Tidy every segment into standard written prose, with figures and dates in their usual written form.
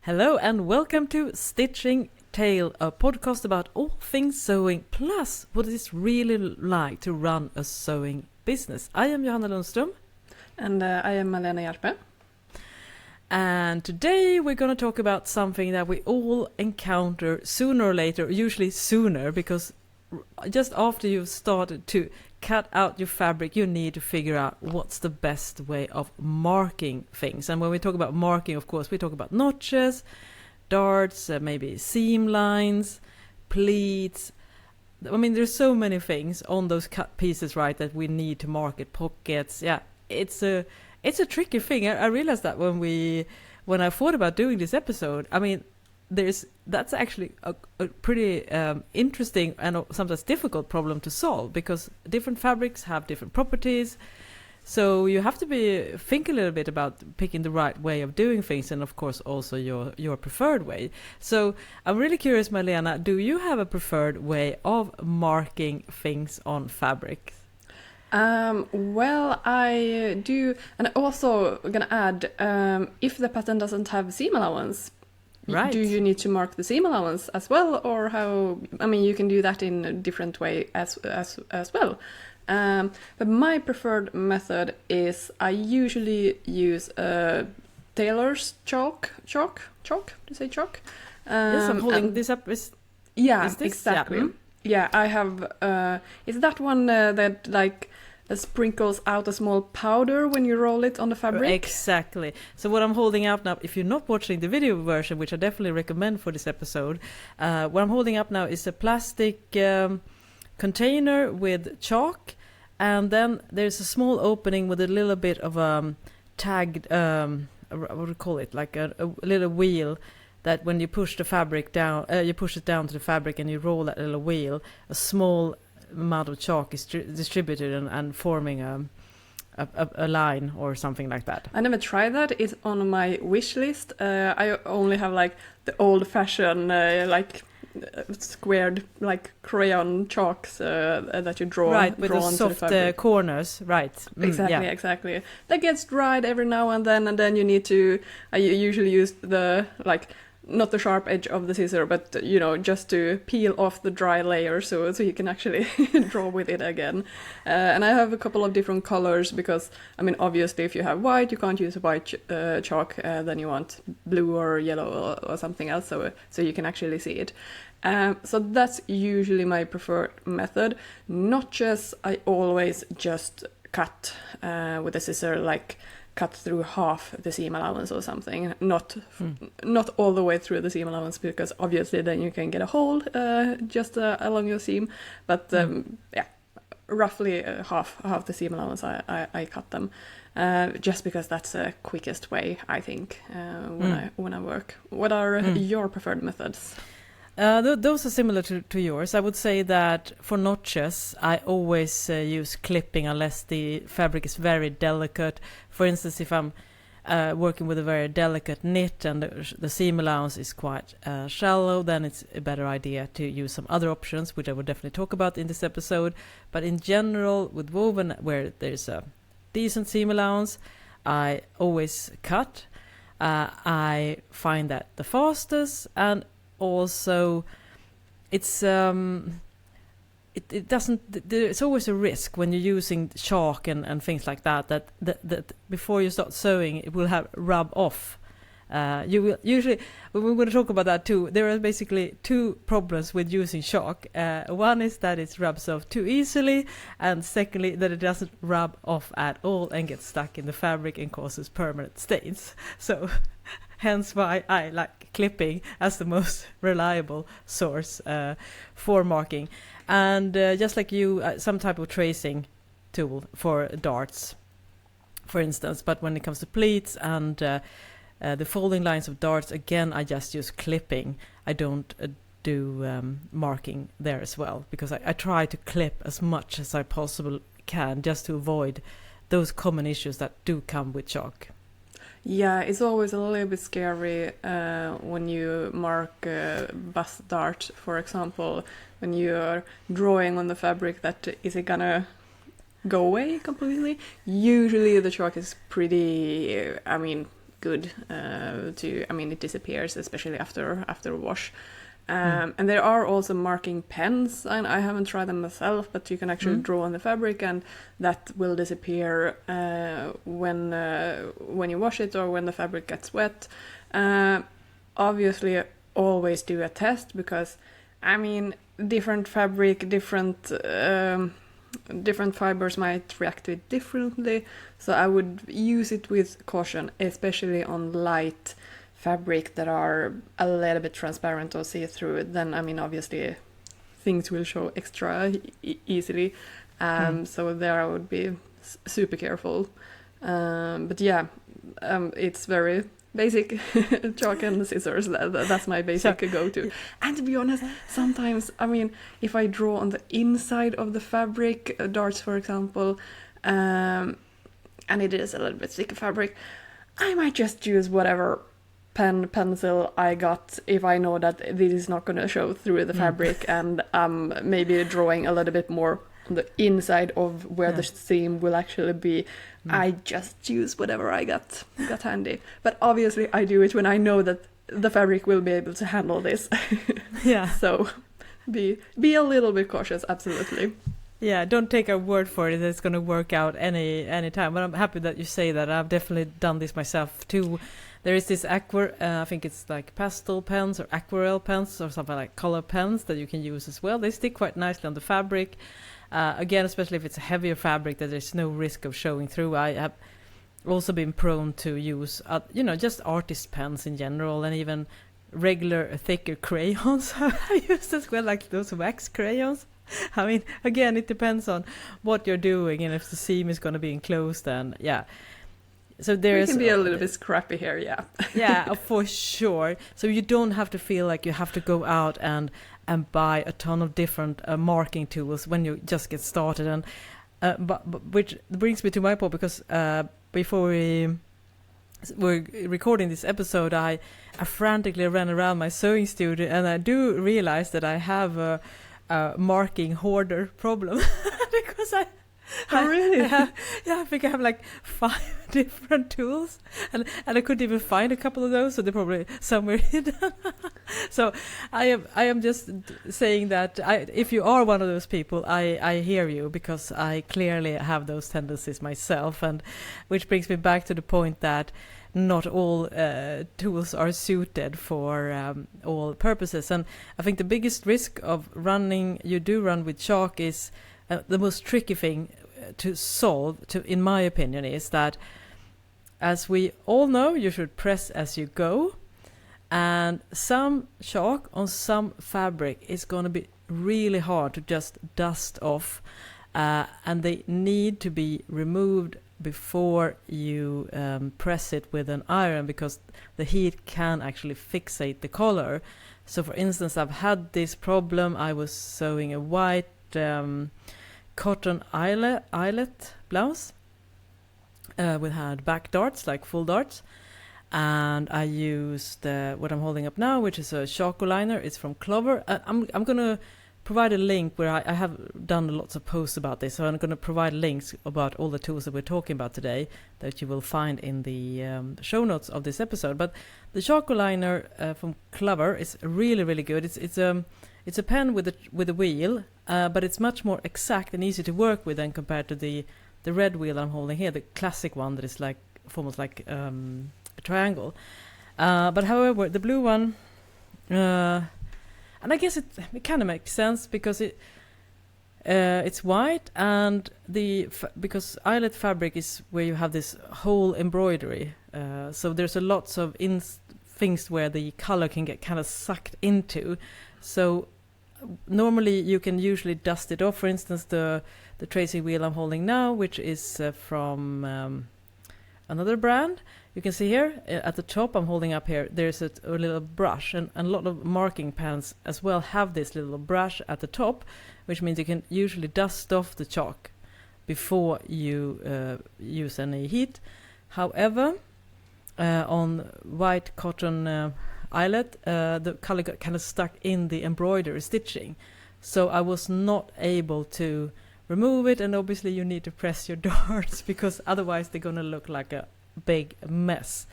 Hello and welcome to Stitching Tale, a podcast about all things sewing, plus what it's really like to run a sewing business. I am Johanna Lundström. And I am Malena and Hjerpe. And today we're going to talk about something that we all encounter sooner or later, usually sooner, because just after you've started to cut out your fabric, you need to figure out what's the best way of marking things. And when we talk about marking, of course, we talk about notches, darts, maybe seam lines, pleats. I mean, there's so many things on those cut pieces, right, that we need to mark it. Pockets, yeah. It's a tricky thing. I realized that when I thought about doing this episode, I mean, that's actually a pretty interesting and sometimes difficult problem to solve, because different fabrics have different properties. So you have to think a little bit about picking the right way of doing things, and of course also your preferred way. So I'm really curious, Malena, do you have a preferred way of marking things on fabric? Well, I do, and also gonna add, if the pattern doesn't have seam allowance, right, do you need to mark the seam allowance as well, or how? I mean, you can do that in a different way as well. But my preferred method is I usually use Tailor's chalk. Do you say chalk? Yes, I'm holding this up. Is this? Exactly. Yeah, I have. Is that one that like sprinkles out a small powder when you roll it on the fabric? Exactly. So what I'm holding up now, if you're not watching the video version, which I definitely recommend for this episode, what I'm holding up now is a plastic container with chalk, and then there's a small opening with a little bit of tagged, what do you call it, like a little wheel, that when you push the fabric down, you push it down to the fabric and you roll that little wheel, a small amount of chalk is distributed and forming a line or something like that. I never tried that. It's on my wish list. I only have like the old-fashioned squared like crayon chalks that you draw, right, with the soft corners, right? Exactly. That gets dried every now and then you need to. I usually use the not the sharp edge of the scissor, but just to peel off the dry layer so you can actually draw with it again. And I have a couple of different colors because, I mean, obviously if you have white, you can't use white chalk, then you want blue or yellow or something else so you can actually see it. So that's usually my preferred method. Notches, I always just cut with a scissor, like cut through half the seam allowance or something, not all the way through the seam allowance, because obviously then you can get a hole just along your seam, but roughly half the seam allowance I cut them, just because that's the quickest way, I think, when I work. What are your preferred methods? Those are similar to yours. I would say that for notches, I always use clipping unless the fabric is very delicate. For instance, if I'm working with a very delicate knit and the seam allowance is quite shallow, then it's a better idea to use some other options, which I will definitely talk about in this episode. But in general, with woven, where there's a decent seam allowance, I always cut. I find that the fastest, and also it's it doesn't, there's always a risk when you're using chalk and things like that before you start sewing it will rub off. You will usually, we're going to talk about that too. There are basically two problems with using chalk. One is that it rubs off too easily, and secondly that it doesn't rub off at all and gets stuck in the fabric and causes permanent stains. So hence why I like clipping as the most reliable source for marking. And just like you, some type of tracing tool for darts, for instance. But when it comes to pleats and the folding lines of darts, again, I just use clipping. I don't do marking there as well, because I try to clip as much as I possibly can just to avoid those common issues that do come with chalk. Yeah, it's always a little bit scary when you mark bust dart, for example, when you're drawing on the fabric, that is it gonna go away completely? Usually the chalk is pretty, good it disappears, especially after a wash. And there are also marking pens, and I haven't tried them myself, but you can actually draw on the fabric, and that will disappear when you wash it or when the fabric gets wet. Obviously, always do a test, because different fabric, different fibers might react to it differently. So I would use it with caution, especially on light fabric that are a little bit transparent or see-through. Then obviously things will show extra easily. So there I would be super careful. But yeah, it's very basic. Chalk and scissors, that's my basic go-to. And to be honest, sometimes if I draw on the inside of the fabric, darts for example, and it is a little bit thicker fabric, I might just use whatever pencil I got if I know that this is not going to show through the fabric, and maybe drawing a little bit more on the inside of where the seam will actually be. I just use whatever I got handy. But obviously I do it when I know that the fabric will be able to handle this. Yeah. So be a little bit cautious, absolutely. Yeah, don't take our word for it that it's going to work out any time. But I'm happy that you say that. I've definitely done this myself too. There is this I think it's like pastel pens or aquarelle pens or something like color pens that you can use as well. They stick quite nicely on the fabric. Again, especially if it's a heavier fabric that there's no risk of showing through. I have also been prone to use, just artist pens in general, and even regular thicker crayons I use as well, like those wax crayons. Again, it depends on what you're doing and if the seam is going to be enclosed, and yeah. So we can be a little bit scrappy here, yeah. Yeah, for sure. So you don't have to feel like you have to go out and buy a ton of different marking tools when you just get started. And but which brings me to my point, because before we were recording this episode, I frantically ran around my sewing studio, and I do realize that I have a marking hoarder problem because Oh, really? I think I have like 5 different tools, and I couldn't even find a couple of those, so they're probably somewhere hidden. So I am just saying that if you are one of those people, I hear you, because I clearly have those tendencies myself, and which brings me back to the point that not all tools are suited for all purposes. And I think the biggest risk of run with chalk is the most tricky thing to solve, in my opinion, is that, as we all know, you should press as you go, and some chalk on some fabric is going to be really hard to just dust off, and they need to be removed before you press it with an iron, because the heat can actually fixate the color. So for instance, I've had this problem. I was sewing a white cotton eyelet blouse with had back darts, like full darts, and I used what I'm holding up now, which is a Chaco liner. It's from Clover. I'm gonna provide a link where I have done lots of posts about this, so I'm going to provide links about all the tools that we're talking about today that you will find in the show notes of this episode. But the Chaco liner from Clover is really, really good. It's a pen with a wheel, but it's much more exact and easy to work with than compared to the red wheel I'm holding here, the classic one that is like almost like a triangle. But however, the blue one, and I guess it kind of makes sense because it's white, and because eyelet fabric is where you have this whole embroidery, so there's a lots of things where the color can get kind of sucked into. So normally you can usually dust it off. For instance, the tracing wheel I'm holding now, which is from another brand. You can see here at the top I'm holding up here, there's a little brush, and a lot of marking pens as well have this little brush at the top, which means you can usually dust off the chalk before you use any heat. However, on white cotton eyelet, the color got kind of stuck in the embroidery stitching, so I was not able to remove it, and obviously you need to press your darts because otherwise they're gonna look like a big mess.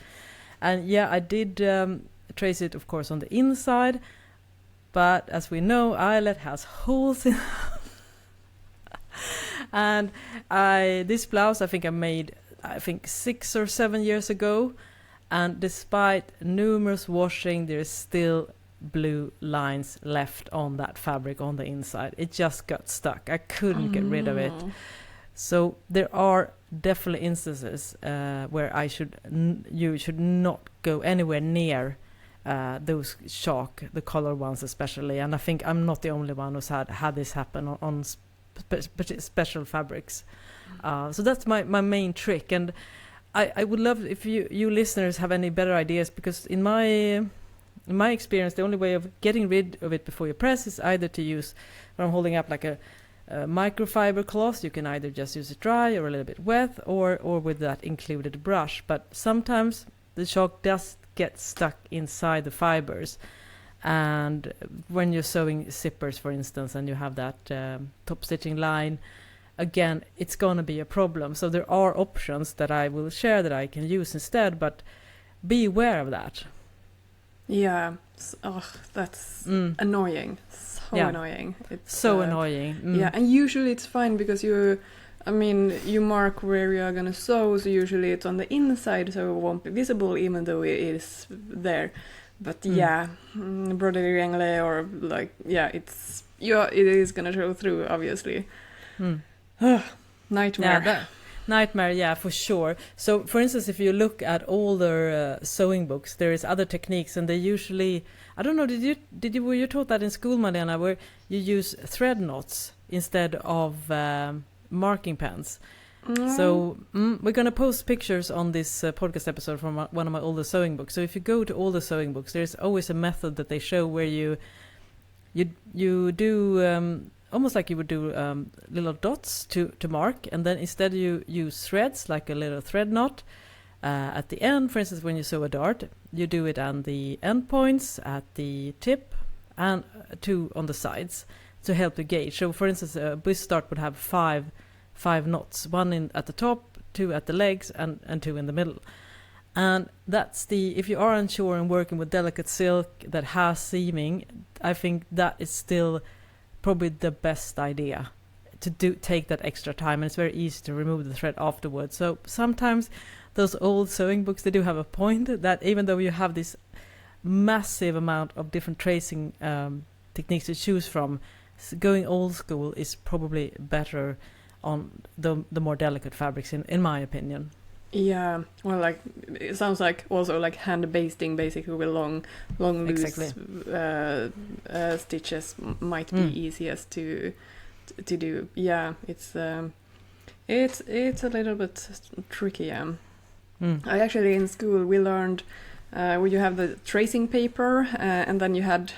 And yeah, I did trace it, of course, on the inside, but as we know, eyelet has holes in and this blouse I think I made 6 or 7 years ago, and despite numerous washing, there's still blue lines left on that fabric on the inside. It just got stuck. I couldn't get rid of it. So there are definitely instances where you should not go anywhere near those chalk, the color ones especially. And I think I'm not the only one who's had this happen on special fabrics. So that's my main trick. And I would love if you listeners have any better ideas, because in my experience, the only way of getting rid of it before you press is either to use, when I'm holding up like a microfiber cloth, you can either just use it dry or a little bit wet, or with that included brush. But sometimes the chalk does get stuck inside the fibers, and when you're sewing zippers, for instance, and you have that top stitching line, again, it's gonna be a problem. So there are options that I will share that I can use instead, but be aware of that. Yeah, that's annoying. So annoying. It's so annoying. Yeah, and usually it's fine because you mark where you're gonna sew, so usually it's on the inside, so it won't be visible even though it is there. But broderie anglais or it is gonna show through, obviously. Nightmare. Yeah, nightmare, yeah, for sure. So, for instance, if you look at older sewing books, there is other techniques, and they usually, I don't know, were you taught that in school, Malena, where you use thread knots instead of marking pens? So we're going to post pictures on this podcast episode from one of my older sewing books. So if you go to older sewing books, there's always a method that they show where you do almost like you would do little dots to mark, and then instead you use threads, like a little thread knot at the end. For instance, when you sew a dart, you do it on the end points, at the tip, and 2 on the sides to help the gauge. So for instance, a bust dart would have five knots, 1 at the top, 2 at the legs, and 2 in the middle. And that's if you are unsure and working with delicate silk that has seaming, I think that is still probably the best idea to take that extra time, and it's very easy to remove the thread afterwards. So sometimes those old sewing books, they do have a point that even though you have this massive amount of different tracing techniques to choose from, going old school is probably better on the more delicate fabrics, in my opinion. Yeah, well, like it sounds like also like hand basting, basically with long loose stitches might be easiest to do. Yeah, it's a little bit tricky. Yeah. I actually in school we learned where you have the tracing paper and then you had,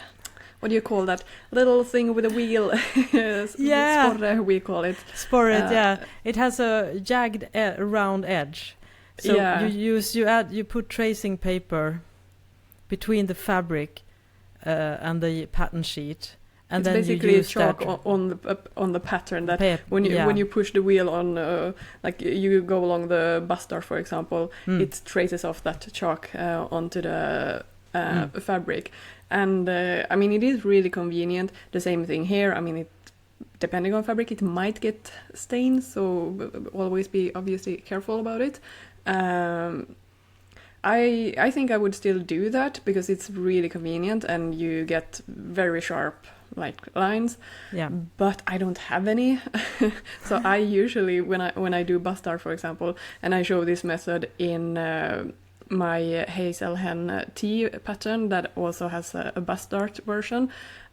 what do you call that little thing with a wheel? Sporre, we call it. Sporre, yeah. It has a jagged round edge. So you put tracing paper between the fabric and the pattern sheet, and it's then basically you use chalk that on the pattern that when you push the wheel on, like you go along the bust dart, for example, it traces off that chalk onto the fabric. And I mean, it is really convenient. The same thing here. I mean, depending on fabric, it might get stains, so always be obviously careful about it. I think I would still do that because it's really convenient and you get very sharp like lines. Yeah. But I don't have any, so I usually when I do bust dart, for example, and I show this method in my Hazelhen T pattern that also has a bust dart version.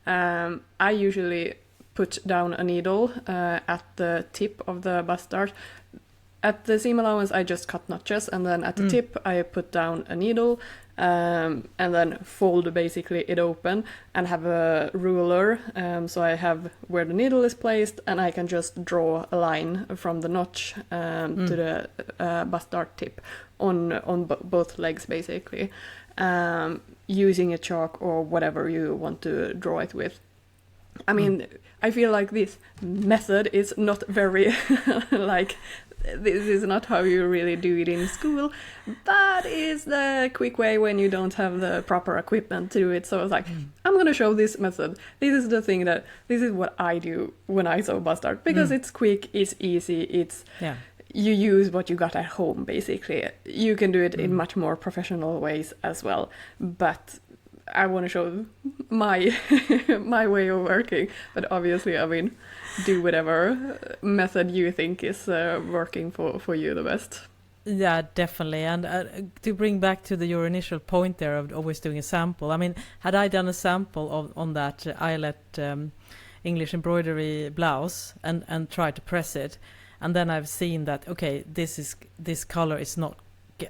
I usually put down a needle at the tip of the bust dart. At the seam allowance, I just cut notches, and then at the tip, I put down a needle, and then fold basically it open and have a ruler. So I have where the needle is placed, and I can just draw a line from the notch to the bust dart tip on both legs, basically, using a chalk or whatever you want to draw it with. I mean, I feel like this method is not very like this is not how you really do it in school, but it's the quick way when you don't have the proper equipment to do it. So I was like, I'm going to show this method. This is what I do when I sew bust dart, because it's quick, it's easy, you use what you got at home, basically. You can do it in much more professional ways as well, but I want to show my my way of working. But obviously, I mean, do whatever method you think is working for you the best. Yeah, definitely. And to bring back to your initial point there of always doing a sample, I mean, had I done a sample on that eyelet English embroidery blouse and tried to press it, and then I've seen that, okay, this color is not,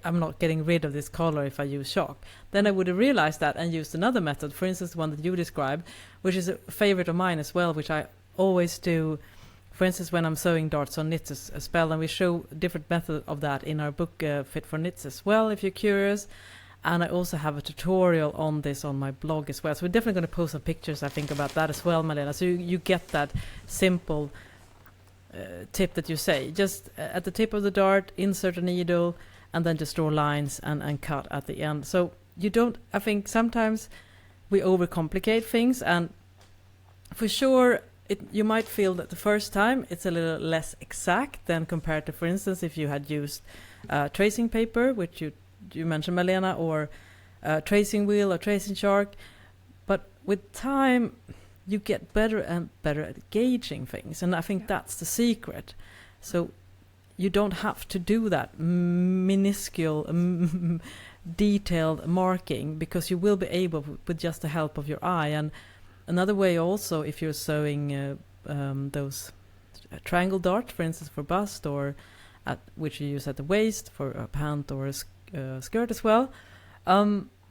I'm not getting rid of this color if I use chalk, then I would have realized that and used another method, for instance, the one that you described, which is a favorite of mine as well, which I always do, for instance, when I'm sewing darts on knits as well, and we show different methods of that in our book, Fit for Knits as well, if you're curious. And I also have a tutorial on this on my blog as well. So we're definitely going to post some pictures, I think, about that as well, Malena. So you get that simple tip that you say. Just at the tip of the dart, insert a needle, and then just draw lines and cut at the end. So you don't, I think sometimes we overcomplicate things, and for sure you might feel that the first time it's a little less exact than compared to, for instance, if you had used tracing paper, which you mentioned, Malena, or tracing wheel or tracing shark. But with time you get better and better at gauging things, and I think that's the secret. So you don't have to do that minuscule detailed marking, because you will be able, with just the help of your eye. And another way also, if you're sewing those triangle darts, for instance, for bust, or which you use at the waist for a pant or a skirt as well,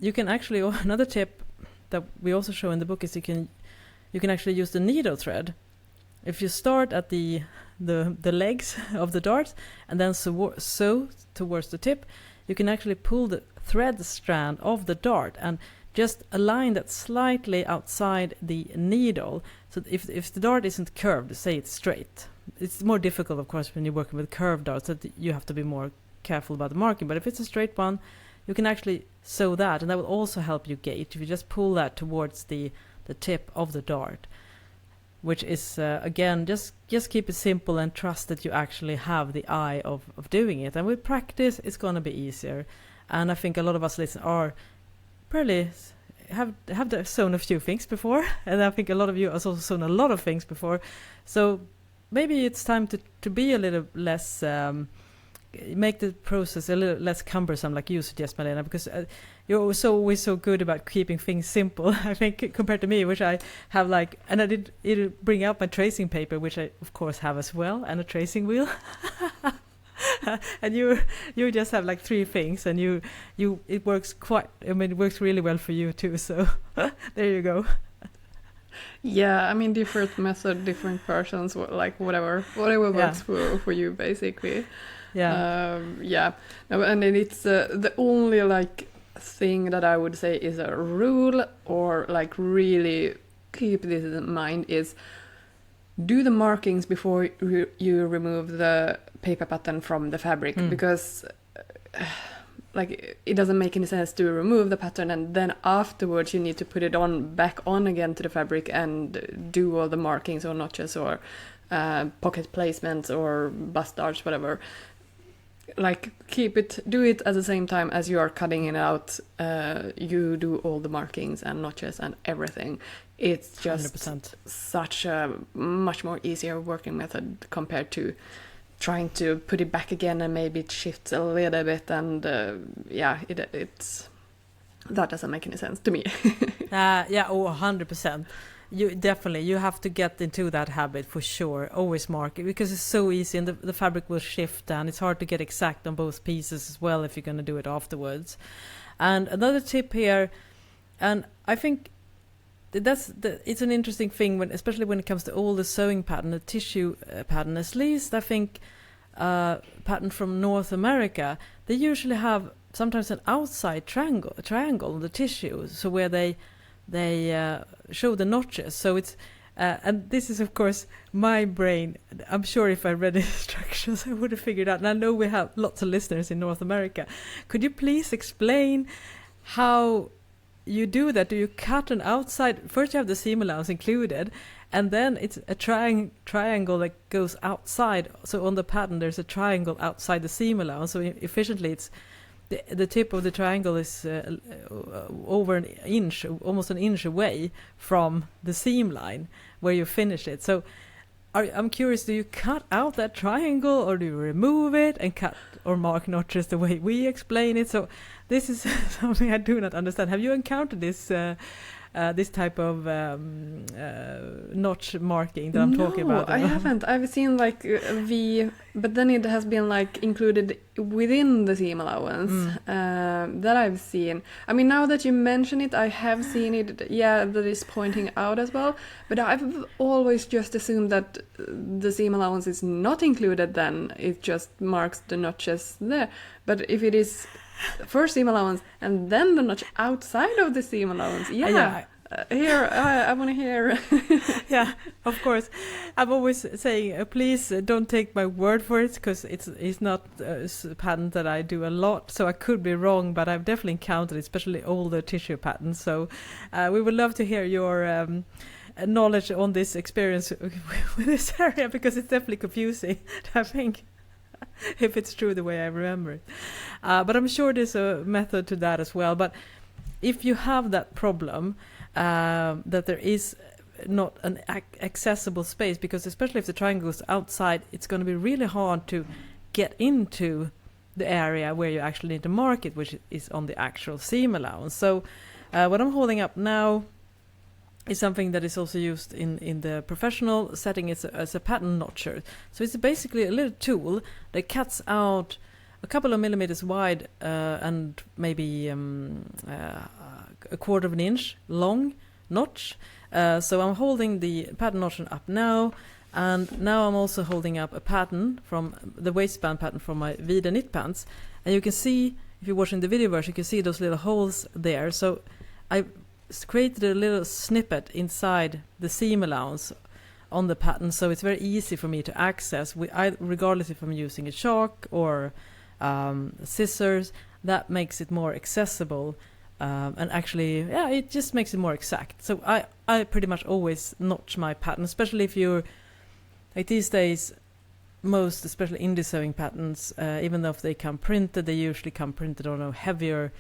you can actually, another tip that we also show in the book is you can actually use the needle thread. If you start at the legs of the darts and then sew towards the tip, you can actually pull the thread strand of the dart and just align that slightly outside the needle. So if the dart isn't curved, say it's straight. It's more difficult, of course, when you're working with curved darts, that you have to be more careful about the marking. But if it's a straight one, you can actually sew that, and that will also help you gauge if you just pull that towards the tip of the dart, which is again, just keep it simple and trust that you actually have the eye of doing it. And with practice, it's going to be easier. And I think a lot of us listeners are probably have sewn a few things before, and I think a lot of you have also sewn a lot of things before. So maybe it's time to be a little less, make the process a little less cumbersome, like you suggest, Malena, because you're always so good about keeping things simple, I think, compared to me, which I have and I did bring out my tracing paper, which I of course have as well, and a tracing wheel. And you just have 3 things, and it works it works really well for you too, so there you go. Yeah, I mean, different method, different persons, whatever works for you, basically. Yeah. No, and then it's the only thing that I would say is a rule, or really keep this in mind, is do the markings before you remove the paper pattern from the fabric, because it doesn't make any sense to remove the pattern and then afterwards you need to put it back on again to the fabric and do all the markings or notches or pocket placements or bust darts, whatever. Do it at the same time as you are cutting it out. You do all the markings and notches and everything. It's just 100%. Such a much more easier working method compared to trying to put it back again and maybe it shifts a little bit, and it's that doesn't make any sense to me. 100%. You have to get into that habit for sure. Always mark it, because it's so easy, and the fabric will shift, and it's hard to get exact on both pieces as well if you're going to do it afterwards. And another tip here, and I think it's an interesting thing, especially when it comes to all the sewing pattern, the tissue pattern, at least I think pattern from North America, they usually have sometimes an outside triangle on the tissue, so where they show the notches. So it's And this is, of course, my brain. I'm sure if I read the instructions, I would have figured out. And I know we have lots of listeners in North America. Could you please explain how you do that? Do you cut an outside? First you have the seam allowance included, and then it's a triangle that goes outside. So on the pattern there's a triangle outside the seam allowance. So efficiently it's the tip of the triangle is over an inch, almost an inch away from the seam line where you finish it. So I'm curious, do you cut out that triangle, or do you remove it and cut or mark notches the way we explain it? So this is something I do not understand. Have you encountered this this type of notch marking that I'm talking about? No, I haven't. I've seen like but then it has been like included within the seam allowance that I've seen. I mean, now that you mention it, I have seen it. Yeah, that is pointing out as well. But I've always just assumed that the seam allowance is not included. Then it just marks the notches there. But if it is first seam allowance and then the notch outside of the seam allowance, here I want to hear. Yeah, of course. I'm always saying, please don't take my word for it, because it's not a pattern that I do a lot, so I could be wrong, but I've definitely encountered, especially older tissue patterns. So we would love to hear your knowledge on this experience with this area, because it's definitely confusing, I think. If it's true the way I remember it. But I'm sure there's a method to that as well. But if you have that problem, that there is not an accessible space, because especially if the triangle is outside, it's going to be really hard to get into the area where you actually need to mark it, which is on the actual seam allowance. So what I'm holding up now is something that is also used in the professional setting as a pattern notcher. So it's basically a little tool that cuts out a couple of millimeters wide and maybe a quarter of an inch long notch. So I'm holding the pattern notcher up now, and now I'm also holding up a pattern from the waistband pattern from my Vida knit pants. And you can see, if you're watching the video version, you can see those little holes there. So I created a little snippet inside the seam allowance on the pattern, so it's very easy for me to access, regardless if I'm using a chalk or scissors. That makes it more accessible, and actually, yeah, it just makes it more exact. So I pretty much always notch my pattern, especially if you're like these days. Most, especially indie sewing patterns, even though if they come printed, they usually come printed on a heavier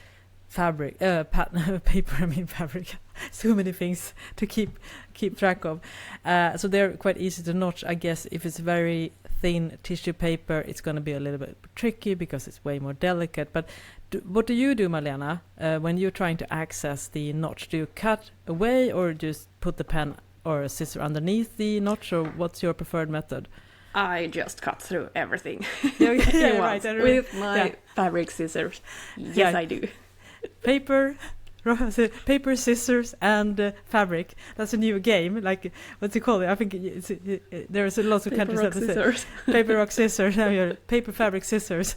fabric, paper, fabric. So many things to keep track of. So they're quite easy to notch. I guess if it's very thin tissue paper, it's going to be a little bit tricky because it's way more delicate. But what do you do, Malena, when you're trying to access the notch? Do you cut away or just put the pen or a scissor underneath the notch, or what's your preferred method? I just cut through everything. Yeah, right. With my fabric scissors. Yes, I do. Paper, scissors, and fabric. That's a new game. Like, what's it called? I think there's lots of countries that say paper, rock, scissors. Paper, fabric, scissors.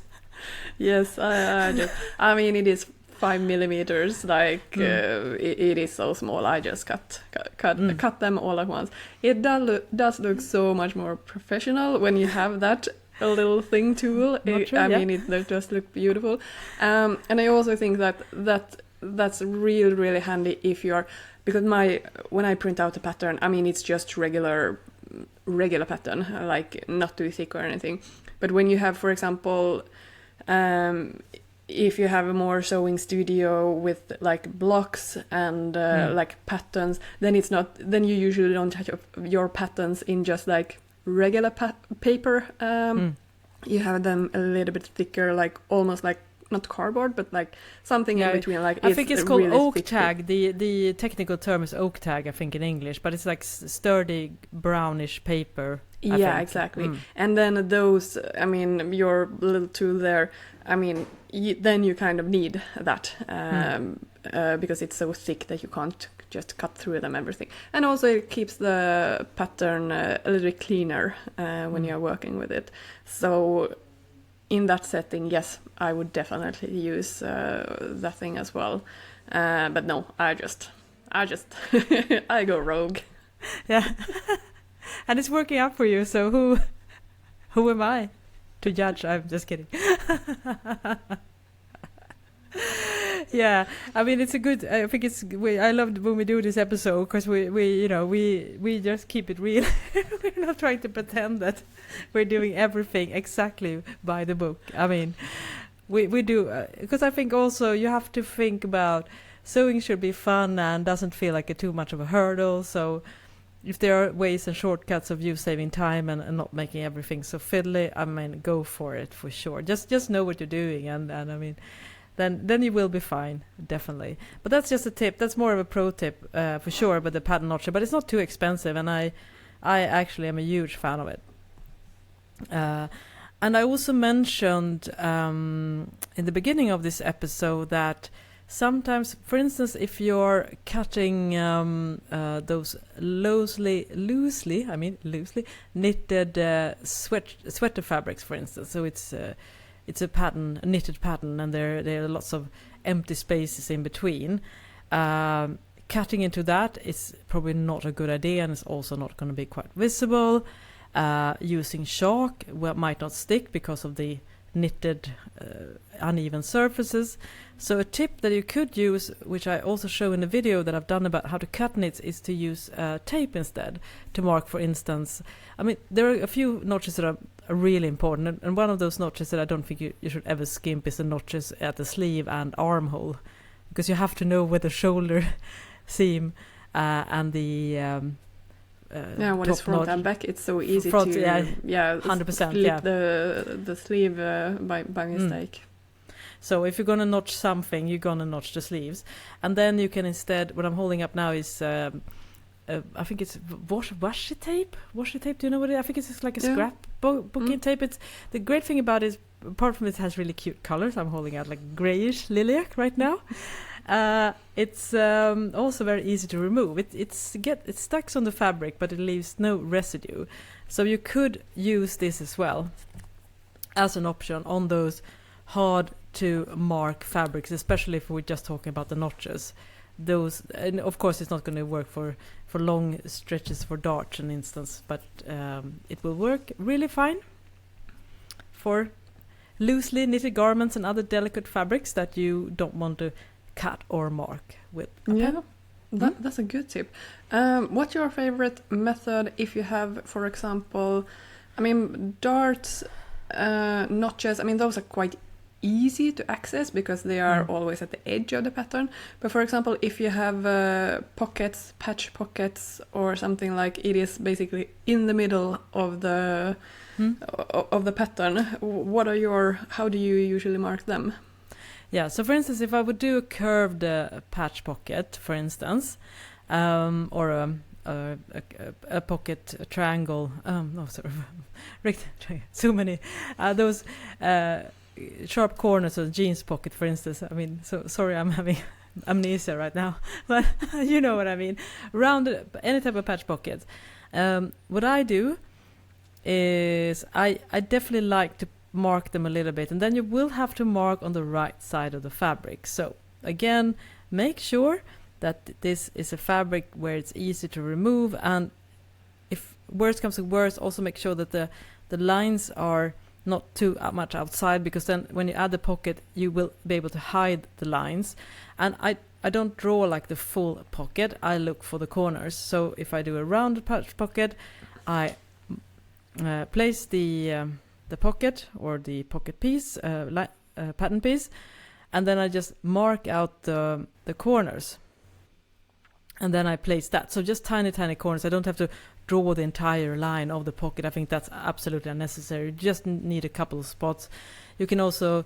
Yes, I do. I mean, it is 5 millimeters. Like it is so small. I just cut them all at once. It does look so much more professional when you have that a little thing tool. It does look beautiful. And I also think that's really, really handy if you're, because when I print out a pattern, I mean, it's just regular pattern, like not too thick or anything. But when you have, for example, if you have a more sewing studio with like blocks and like patterns, then you usually don't touch up your patterns in just like regular paper. You have them a little bit thicker, like almost like not cardboard, but like something in between. Like I think it's called really oak tag. The technical term is oak tag, I think, in English, but it's like sturdy brownish paper. I think. Exactly. And then those, I mean, your little tool there, I mean, then you kind of need that because it's so thick that you can't just cut through them everything. And also it keeps the pattern a little bit cleaner when you're working with it. So in that setting, yes, I would definitely use that thing as well. But no, I just I go rogue. Yeah. And it's working out for you, so who am I to judge? I'm just kidding. Yeah, I mean it's a good. I think I loved when we do this episode because we just keep it real. We're not trying to pretend that we're doing everything exactly by the book. I mean, we do because I think also you have to think about sewing should be fun and doesn't feel like too much of a hurdle. So if there are ways and shortcuts of you saving time and not making everything so fiddly, I mean, go for it for sure. Just know what you're doing, and I mean, then you will be fine, definitely. But that's just a tip. That's more of a pro tip for sure. But the pattern notcher, but it's not too expensive, and I actually am a huge fan of it. And I also mentioned in the beginning of this episode that sometimes, for instance, if you're cutting those loosely knitted sweater fabrics, for instance, so it's a knitted pattern, and there are lots of empty spaces in between. Cutting into that is probably not a good idea, and it's also not going to be quite visible. Using chalk might not stick because of the knitted uneven surfaces. So a tip that you could use, which I also show in the video that I've done about how to cut knits, is to use tape instead to mark, for instance. I mean, there are a few notches that are really important, and one of those notches that I don't think you should ever skimp is the notches at the sleeve and armhole, because you have to know where the shoulder seam and the when it's front and back, it's so easy to 100%, flip the sleeve by mistake. So if you're gonna notch something, you're gonna notch the sleeves, and then you can instead. What I'm holding up now is I think it's washi tape. Washi tape. Do you know what it is? I think it's just like a scrapbooking tape. It's the great thing about it is, apart from it has really cute colors. I'm holding out like grayish lilac right now. It's also very easy to remove. It sticks on the fabric, but it leaves no residue. So you could use this as well as an option on those hard to mark fabrics, especially if we're just talking about the notches. Those, and of course, it's not going to work for long stretches for darts, for instance, but it will work really fine for loosely knitted garments and other delicate fabrics that you don't want to cut or mark with a pen. That's a good tip. What's your favorite method if you have, for example, I mean, darts, notches, I mean, those are quite easy to access because they are always at the edge of the pattern. But for example, if you have pockets, patch pockets or something, like it is basically in the middle of the pattern, how do you usually mark them? Yeah, so for instance, if I would do a curved patch pocket, for instance, or a pocket, a triangle, so many, those sharp corners of the jeans pocket, for instance. I mean, so sorry, I'm having amnesia right now, but you know what I mean. Rounded, any type of patch pocket. What I do is I definitely like to mark them a little bit, and then you will have to mark on the right side of the fabric. So again, make sure that this is a fabric where it's easy to remove, and if worse comes to worse, also make sure that the lines are not too much outside, because then when you add the pocket you will be able to hide the lines. And I don't draw like the full pocket, I look for the corners. So if I do a rounded patch pocket, I place the pocket or the pocket piece, pattern piece, and then I just mark out the corners, and then I place that. So just tiny corners. I don't have to draw the entire line of the pocket. I think that's absolutely unnecessary. You just need a couple of spots. You can also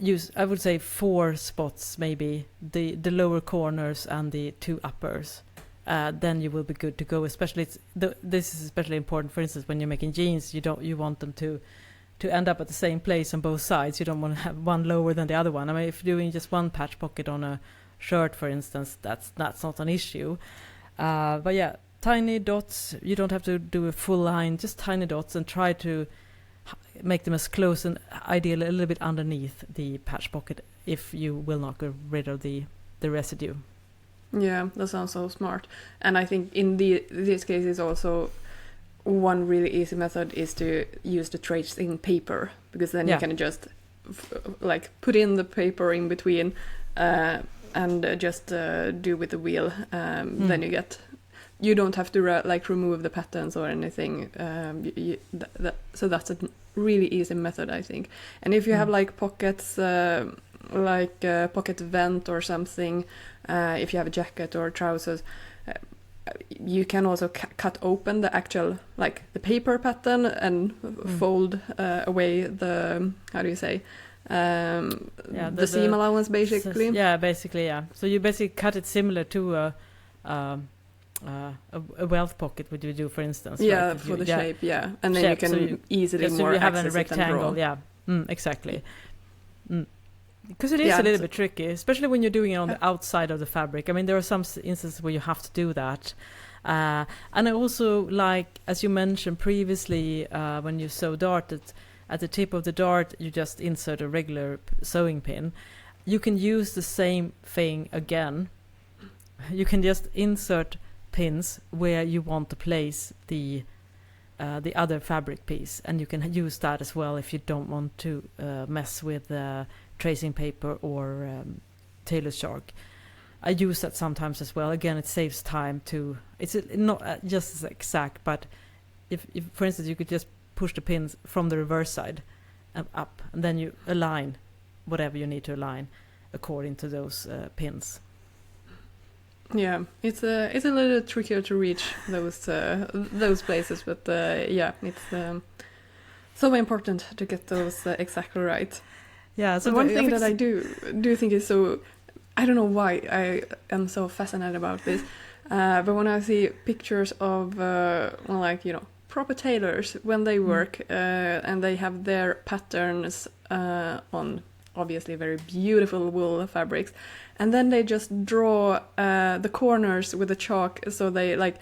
use, I would say, 4 spots, maybe the lower corners and the 2 uppers. Then you will be good to go. Especially this is especially important, for instance, when you're making jeans. You want them to end up at the same place on both sides. You don't want to have one lower than the other one. I mean, if you're doing just one patch pocket on a shirt, for instance, that's not an issue. But yeah, tiny dots. You don't have to do a full line, just tiny dots, and try to make them as close and ideally a little bit underneath the patch pocket if you will not get rid of the residue. Yeah, that sounds so smart. And I think in these cases also one really easy method is to use the tracing paper, because then you can just like put in the paper in between and just do with the wheel. Then you don't have to like remove the patterns or anything. So that's a really easy method, I think. And if you have like pockets, like a pocket vent or something, if you have a jacket or trousers, you can also cut open the actual, like the paper pattern and fold away the, how do you say, the seam allowance, basically. Basically. So you basically cut it similar to a welt pocket, would you do, for instance? Yeah, right? for the shape, and then you can easily more you have a access rectangle, exactly. Because it is a little bit tricky, especially when you're doing it on the outside of the fabric. I mean, there are some instances where you have to do that. And I also like, as you mentioned previously, when you sew dart, at the tip of the dart, you just insert a regular sewing pin. You can use the same thing again. You can just insert pins where you want to place the other fabric piece, and you can use that as well if you don't want to mess with tracing paper or tailor's chalk. I use that sometimes as well. Again, it saves time to. It's not just as exact, but if for instance you could just push the pins from the reverse side and up, and then you align whatever you need to align according to those pins. Yeah, it's a little trickier to reach those places, but it's so important to get those exactly right. Yeah, so one thing that I do think is so, I don't know why I am so fascinated about this, but when I see pictures of proper tailors when they work and they have their patterns on obviously very beautiful wool fabrics, and then they just draw the corners with the chalk, so they like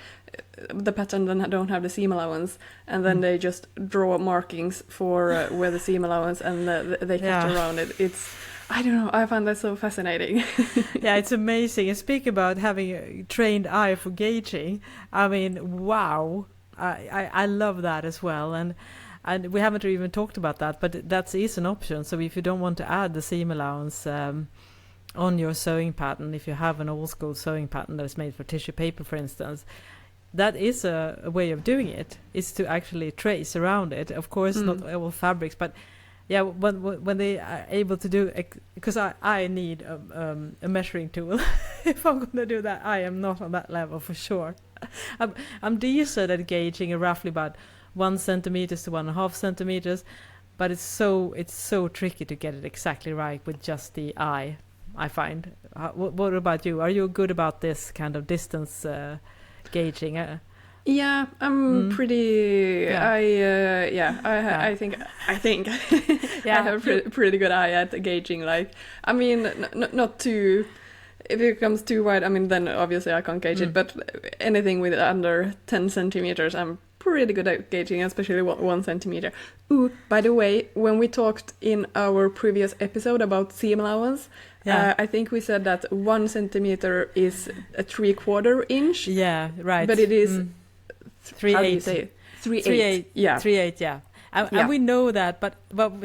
the pattern then don't have the seam allowance, and then they just draw markings for where the seam allowance, and they cut around it. It's, I don't know, I find that so fascinating. Yeah, it's amazing. And speak about having a trained eye for gauging. I mean, wow. I love that as well. And we haven't even talked about that, but that is an option. So if you don't want to add the seam allowance on your sewing pattern, if you have an old school sewing pattern that is made for tissue paper, for instance, that is a way of doing it, is to actually trace around it. Of course, not all fabrics, but yeah, when they are able to do, because I need a measuring tool if I'm going to do that. I am not on that level for sure. I'm decent at gauging roughly about 1 centimeter to 1.5 centimeters, but it's so tricky to get it exactly right with just the eye, I find. What about you? Are you good about this kind of distance gauging? Yeah, I'm pretty. Yeah. I think I have a pretty good eye at gauging. Like, I mean, not too. If it comes too wide, I mean, then obviously I can't gauge it. But anything with under 10 centimeters, I'm pretty good at gauging, especially 1 centimeter. Ooh, by the way, when we talked in our previous episode about seam allowance, I think we said that 1 centimeter is a 3/4 inch. Yeah, right. But it is 3/8. 3/8. Yeah. 3/8. Yeah. And we know that, but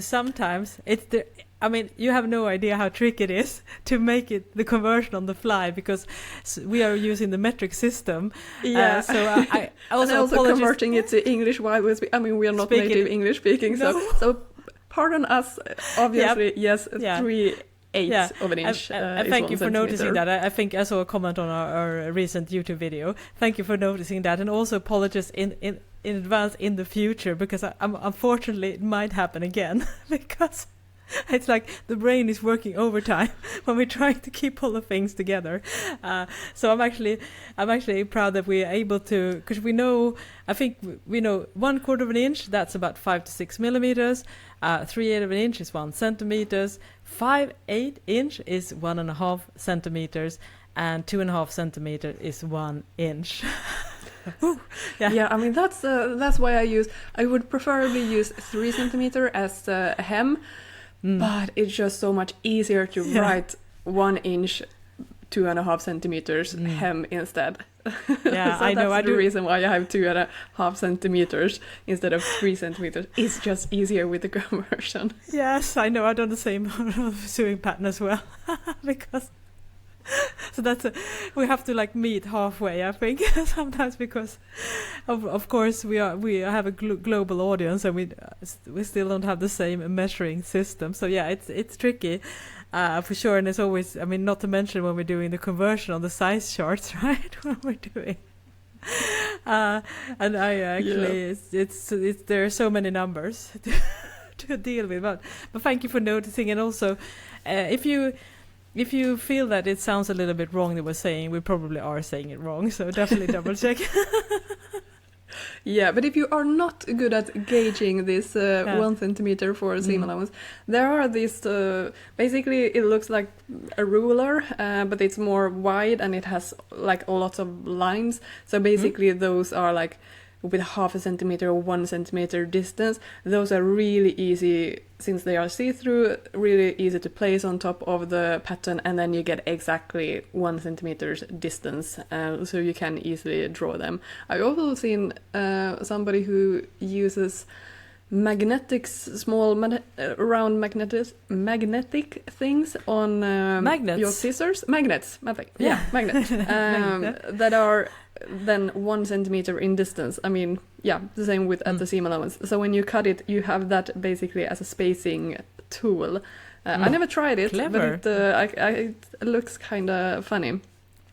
sometimes it's the. I mean, you have no idea how tricky it is to make it the conversion on the fly, because we are using the metric system. Yeah. So I also converting it to English while we speak. I mean, we are not native English speaking, so pardon us. Obviously, yes, 3/8 of an inch. Thank you for noticing that. I think I saw a comment on our recent YouTube video. Thank you for noticing that, and also apologies in advance in the future, because unfortunately it might happen again because. It's like the brain is working overtime when we're trying to keep all the things together. So I'm actually proud that we are able to, because I think we know 1/4 of an inch, that's about 5 to 6 millimeters. 3/8 of an inch is 1 centimeters. 5/8 inch is 1.5 centimeters, and 2.5 centimeter is 1 inch. Yeah, I mean that's why I would preferably use 3 centimeter as a hem. But it's just so much easier to write 1 inch 2.5 centimeters hem instead. Yeah, so I know. That's the reason why I have 2.5 centimeters instead of 3 centimeters. It's just easier with the conversion. Yes, I know. I've done the same sewing pattern as well. Because so we have to like meet halfway, I think, sometimes, because of course we have a global audience, and we still don't have the same measuring system. So yeah, it's tricky. For sure, and it's always, I mean, not to mention when we're doing the conversion on the size charts, right? When we're doing, and I actually, it's there are so many numbers to deal with, but thank you for noticing, and also, if you feel that it sounds a little bit wrong that we're saying, we probably are saying it wrong, so definitely double check. Yeah, but if you are not good at gauging this 1 centimeter for seam allowance, there are these, basically it looks like a ruler, but it's more wide and it has like lots of lines. So basically those are like with 0.5 centimeter or 1 centimeter distance. Those are really easy, since they are see-through, really easy to place on top of the pattern, and then you get exactly 1 centimeter's distance, so you can easily draw them. I've also seen somebody who uses small round magnetic things on magnets. Your scissors. Magnets. Yeah, magnets. That are then 1 centimeter in distance. I mean, yeah, the same with at the seam allowance. So when you cut it, you have that basically as a spacing tool. I never tried it, Clever. but it looks kind of funny.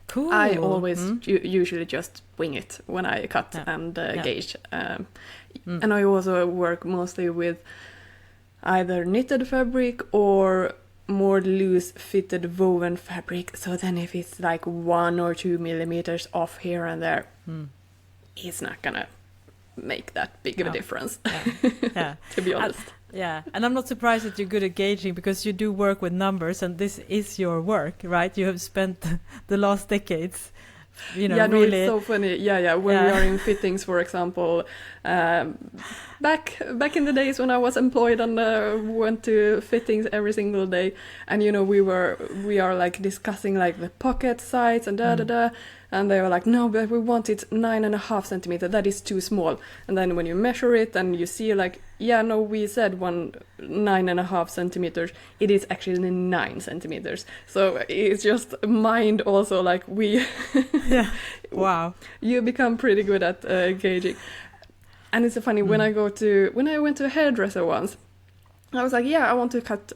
Cool. I always usually just wing it when I cut and gauge. And I also work mostly with either knitted fabric or more loose fitted woven fabric. So then if it's like 1 or 2 millimeters off here and there, it's not gonna make that big of a difference. Yeah. To be honest. Yeah, and I'm not surprised that you're good at gauging, because you do work with numbers, and this is your work, right? You have spent the last decades, really. It's so funny. When we are in fittings, for example, back in the days when I was employed and went to fittings every single day, and we are like discussing like the pocket size and and they were like, no, but we want it 9.5 centimeter. That is too small. And then when you measure it and you see like, we said 9.5 centimeters. It is actually 9 centimeters. So it's just mind also, like we... Wow. You become pretty good at gauging. And it's funny, when I went to a hairdresser once, I was like, I want to cut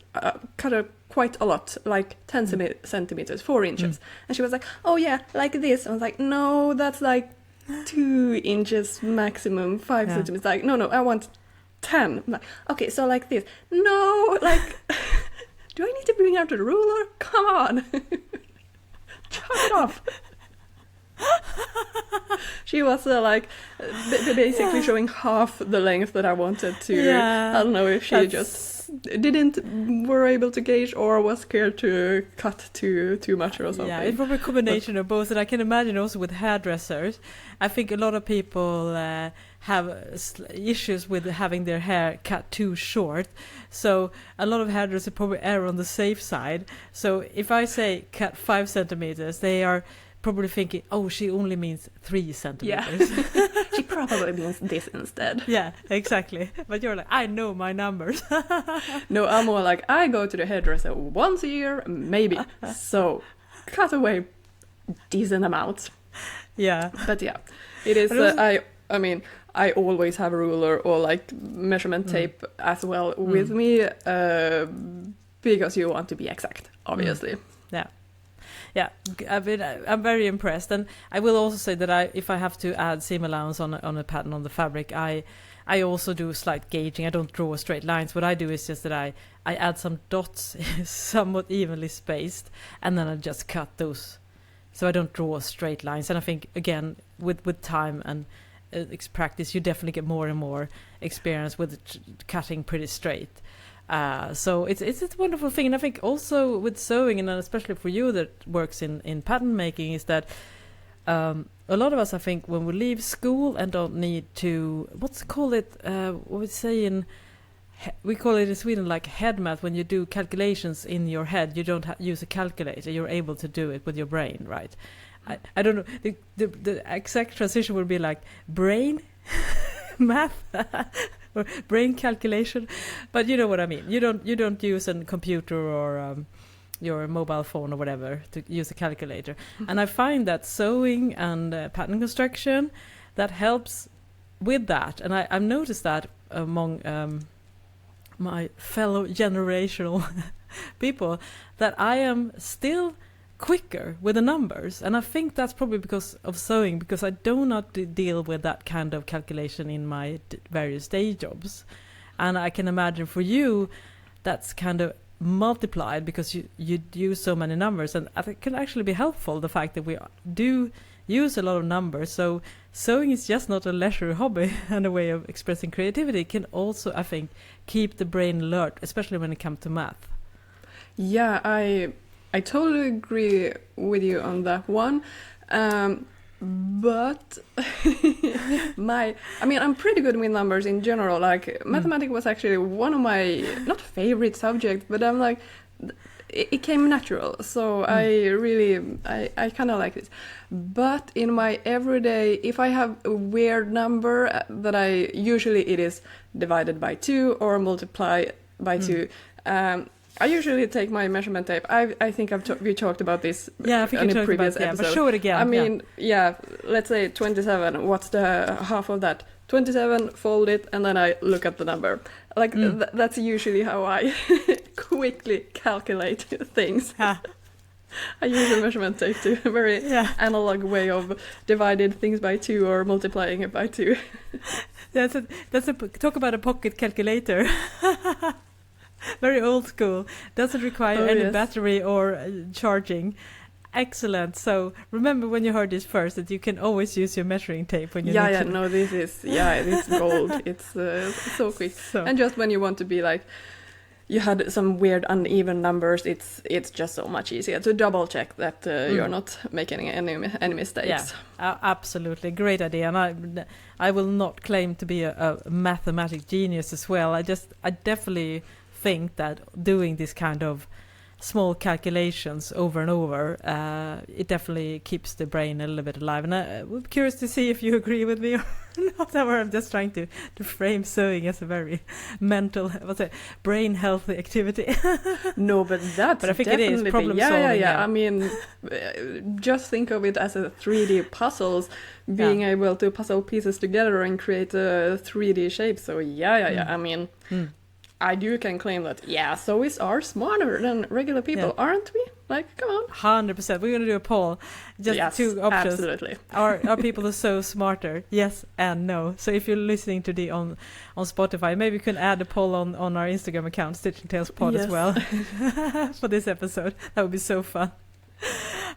quite a lot, like 10 centimeters, 4 inches. And she was like, oh yeah, like this. I was like, no, that's like 2 inches maximum, 5 centimeters. Like, no, I want 10. I'm like, okay, so like this. No, like, do I need to bring out the ruler? Come on. Chop it off. She was basically showing half the length that I wanted to. I don't know if she just were able to gauge or was scared to cut too much or something. Yeah, it's probably a combination of both, and I can imagine also with hairdressers. I think a lot of people have issues with having their hair cut too short, so a lot of hairdressers probably err on the safe side. So if I say cut 5 centimeters, they are probably thinking, oh, she only means 3 centimeters. Yeah. She probably means this instead. Yeah, exactly. But you're like, I know my numbers. No, I'm more like, I go to the hairdresser once a year, maybe. So cut away decent amounts. Yeah. But yeah, it is, I mean, I always have a ruler or like measurement tape as well with me, because you want to be exact, obviously. Yeah. Yeah, I'm very impressed, and I will also say that if I have to add seam allowance on a pattern on the fabric, I also do slight gauging. I don't draw straight lines. What I do is just that I add some dots, somewhat evenly spaced, and then I just cut those, so I don't draw straight lines. And I think again with time and practice, you definitely get more and more experience with cutting pretty straight. So it's a wonderful thing, and I think also with sewing, and especially for you that works in pattern making, is that a lot of us, I think, when we leave school and don't need to, what we say in we call it in Sweden like head math. When you do calculations in your head, you don't use a calculator. You're able to do it with your brain, right? I don't know. The exact transition would be like brain math or brain calculation, but you know what I mean. You don't use a computer or your mobile phone or whatever to use a calculator. And I find that sewing and pattern construction, that helps with that. And I've noticed that among my fellow generational people, that I am still quicker with the numbers. And I think that's probably because of sewing, because I do not deal with that kind of calculation in my various day jobs. And I can imagine for you, that's kind of multiplied because you use so many numbers. And I think it can actually be helpful, the fact that we do use a lot of numbers. So sewing is just not a leisure hobby and a way of expressing creativity. It can also, I think, keep the brain alert, especially when it comes to math. Yeah, I totally agree with you on that one. But I'm pretty good with numbers in general. Like mathematics was actually one of my not favorite subjects, but I'm like it came natural. So I kind of like it. But in my everyday, if I have a weird number that it is divided by 2 or multiply by 2. I usually take my measurement tape. I think we talked about this in a previous episode. But show it again. I mean, let's say 27. What's the half of that? 27, fold it, and then I look at the number. Like, that's usually how I quickly calculate things. I use a measurement tape to a very analog way of dividing things by 2 or multiplying it by 2. Talk about a pocket calculator. Very old school. Doesn't require any battery or charging. Excellent. So remember when you heard this first that you can always use your measuring tape when you need to. No, this is it's gold. It's so quick. And just when you want to be like, you had some weird uneven numbers, it's just so much easier to double check that you're not making any mistakes. Yeah, absolutely. Great idea. And I will not claim to be a mathematic genius as well. I definitely think that doing this kind of small calculations over and over, it definitely keeps the brain a little bit alive. And I'm curious to see if you agree with me or not. I'm just trying to frame sewing as a very mental, brain healthy activity. No, but that's I think it is problem solving. Yeah. I mean, just think of it as a 3D puzzles, being able to puzzle pieces together and create a 3D shape. So I mean. I can claim that, sewers are smarter than regular people, aren't we? Like, come on. 100%. We're going to do a poll. Just 2 options. Absolutely. Are people who sew smarter? Yes and no. So if you're listening to on Spotify, maybe you can add a poll on our Instagram account, Stitch and Tails Pod as well, for this episode. That would be so fun.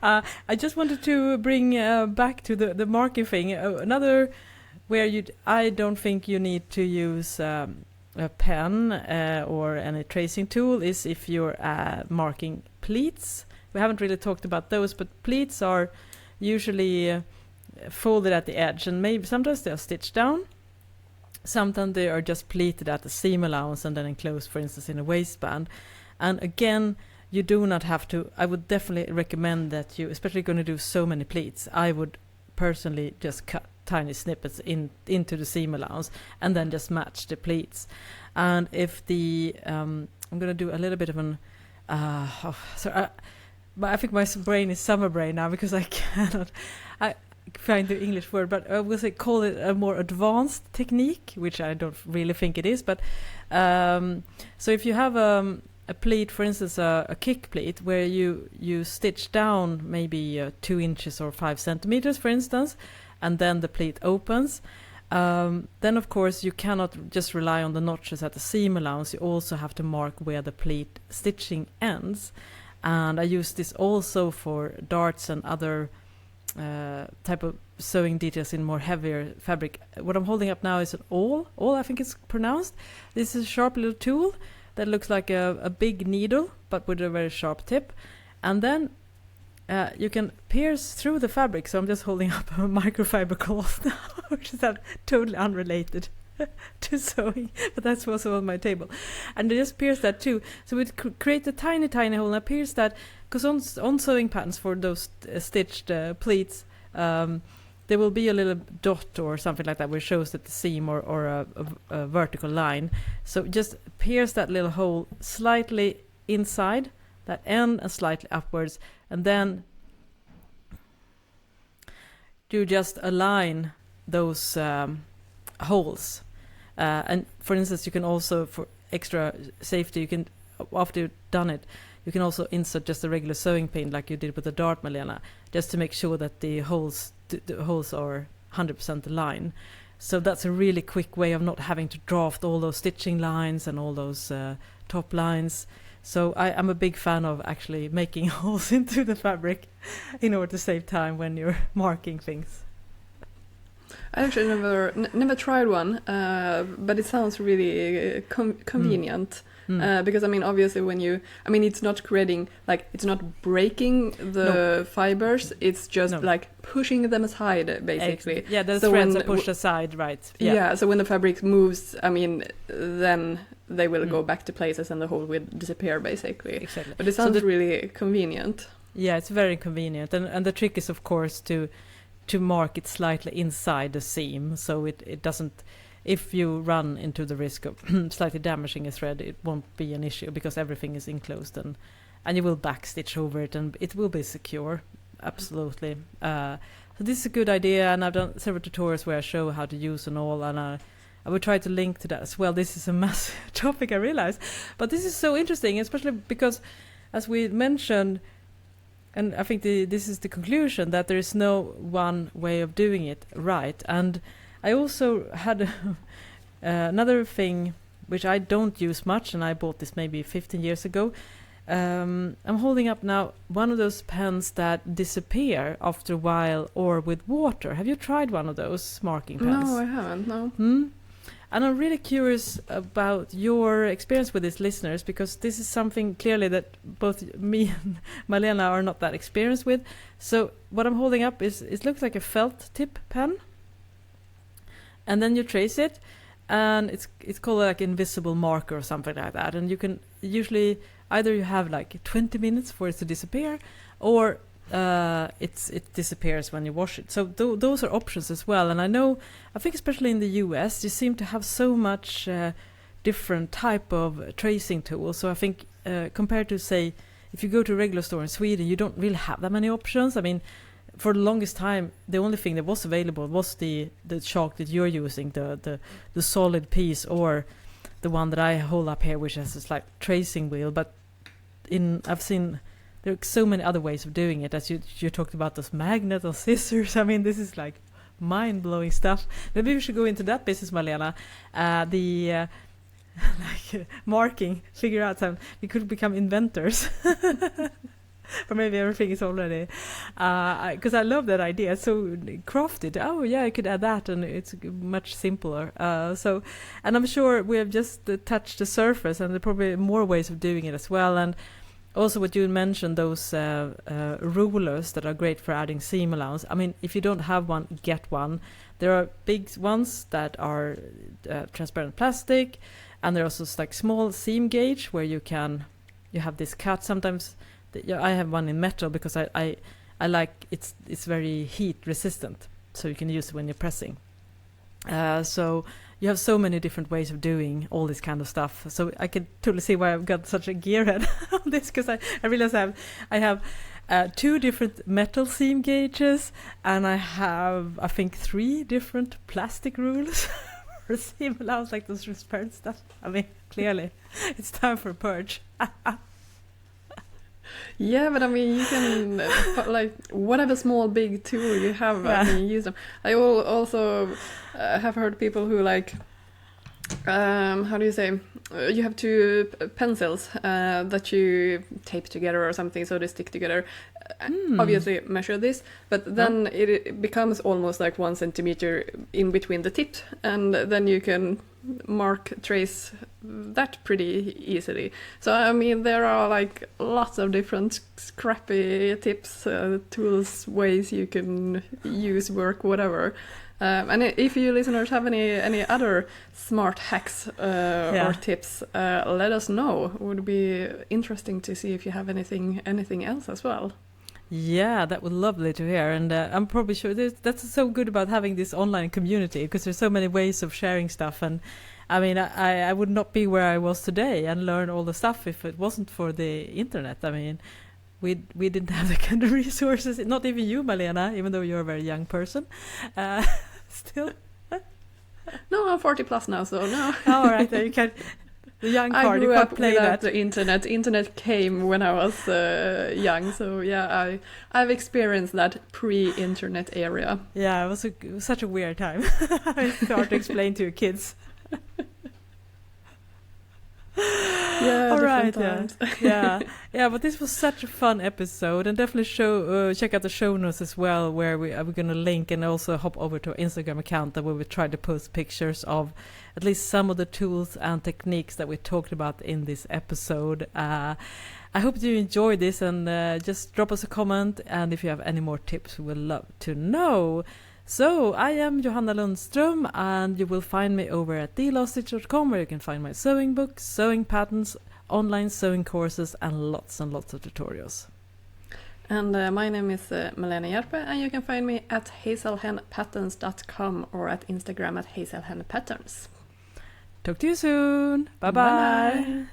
I just wanted to bring back to the marking thing. Another where I don't think you need to use a pen or any tracing tool is if you're marking pleats. We haven't really talked about those, but pleats are usually folded at the edge, and maybe sometimes they are stitched down. Sometimes they are just pleated at the seam allowance and then enclosed, for instance, in a waistband. And again, you do not have to. I would definitely recommend that you, especially going to do so many pleats, I would personally just cut tiny snippets into the seam allowance and then just match the pleats. And if I'm going to do a little bit of an but I think my brain is summer brain now because I cannot find the English word, but I will call it a more advanced technique, which I don't really think it is. But so if you have a pleat, for instance, a kick pleat, where you stitch down maybe 2 inches or 5 centimeters, for instance, and then the pleat opens, then of course you cannot just rely on the notches at the seam allowance. You also have to mark where the pleat stitching ends. And I use this also for darts and other type of sewing details in more heavier fabric. What I'm holding up now is an awl I think it's pronounced. This is a sharp little tool that looks like a big needle but with a very sharp tip, and then you can pierce through the fabric. So I'm just holding up a microfiber cloth now, which is totally unrelated. to sewing, but that's also on my table. And I just pierce that too. So we create a tiny hole, and I pierce that because on sewing patterns for those stitched pleats, there will be a little dot or something like that, which shows that the seam or a vertical line. So just pierce that little hole slightly inside that end and slightly upwards, and then you just align those holes. And for instance, you can also, for extra safety, you can, after you've done it, you can also insert just a regular sewing pin like you did with the dart, Malena, just to make sure that the holes are 100% aligned. So that's a really quick way of not having to draft all those stitching lines and all those top lines. So I'm a big fan of actually making holes into the fabric in order to save time when you're marking things. I actually never tried one, but it sounds really convenient. Because I mean, obviously, it's not creating, like, it's not breaking the fibers. It's just like pushing them aside, basically. Yeah, the threads are pushed aside, right? Yeah. So when the fabric moves, I mean, then they will go back to places, and the hole will disappear, basically. Exactly. But it sounds really convenient. Yeah, it's very convenient, and the trick is, of course, to mark it slightly inside the seam, so it doesn't. If you run into the risk of slightly damaging a thread, it won't be an issue because everything is enclosed, and you will backstitch over it, and it will be secure. Absolutely. So this is a good idea, and I've done several tutorials where I show how to use and all, and I will try to link to that as well. This is a massive topic, I realize, but this is so interesting, especially because, as we mentioned, and I think this is the conclusion, that there is no one way of doing it right. And I also had another thing which I don't use much, and I bought this maybe 15 years ago. I'm holding up now one of those pens that disappear after a while or with water. Have you tried one of those marking pens? No, I haven't, no. And I'm really curious about your experience with this, listeners, because this is something clearly that both me and Malena are not that experienced with. So what I'm holding up it looks like a felt tip pen. And then you trace it, and it's called like invisible marker or something like that. And you can usually either you have like 20 minutes for it to disappear, or it disappears when you wash it. So those are options as well. And I think especially in the US, you seem to have so much different type of tracing tools. So I think compared to, say, if you go to a regular store in Sweden, you don't really have that many options. I mean, for the longest time, the only thing that was available was the chalk that you're using, the solid piece, or the one that I hold up here, which has this like tracing wheel. But I've seen there are so many other ways of doing it. As you talked about those magnets or scissors. I mean, this is like mind-blowing stuff. Maybe we should go into that business, Malena. Marking, figure out some. We could become inventors. Or maybe everything is already, because I love that idea. So crafted. Oh yeah, I could add that, and it's much simpler. And I'm sure we have just touched the surface, and there are probably more ways of doing it as well. And also, what you mentioned, those rulers that are great for adding seam allowance. I mean, if you don't have one, get one. There are big ones that are transparent plastic, and there are also like small seam gauge where you have this cut sometimes. I have one in metal because I like it's very heat resistant, so you can use it when you're pressing. So you have so many different ways of doing all this kind of stuff. So I can totally see why I've got such a gearhead on this, because I realize I have 2 different metal seam gauges, and I have, I think, 3 different plastic rulers for seam allowance, like those transparent stuff. I mean, clearly it's time for a purge. Yeah, but I mean, you can like whatever small big tool you have, I mean, use them. I also have heard people who like, how do you say? You have 2 pencils that you tape together or something so they stick together. Obviously measure this, but then it becomes almost like 1 centimeter in between the tips, and then you can mark trace that pretty easily. So I mean, there are like lots of different scrappy tips, tools, ways you can use, work, whatever. And if you listeners have any other smart hacks or tips, let us know. It would be interesting to see if you have anything else as well. Yeah, that would lovely to hear, and I'm probably sure that's so good about having this online community, because there's so many ways of sharing stuff. And I mean, I would not be where I was today and learn all the stuff if it wasn't for the internet. I mean, we didn't have the kind of resources. Not even you, Malena, even though you're a very young person. Still. No, I'm 40 plus now, so no. All right, you can. The young card, I grew you can't up play without that. the internet. Internet came when I was young, so yeah, I've experienced that pre-internet area. Yeah, it was such a weird time. It's hard to explain to your kids. Yeah, all right, times. yeah. But this was such a fun episode, and definitely check out the show notes as well, where we're going to link, and also hop over to our Instagram account that we will try to post pictures of at least some of the tools and techniques that we talked about in this episode. I hope you enjoyed this, and just drop us a comment, and if you have any more tips, we would love to know. So, I am Johanna Lundström, and you will find me over at theloststitch.com, where you can find my sewing books, sewing patterns, online sewing courses, and lots of tutorials. And my name is Malena and Hjerpe, and you can find me at hazelhenpatterns.com or at Instagram at Hazelhen Patterns. Talk to you soon. Bye-bye. Bye.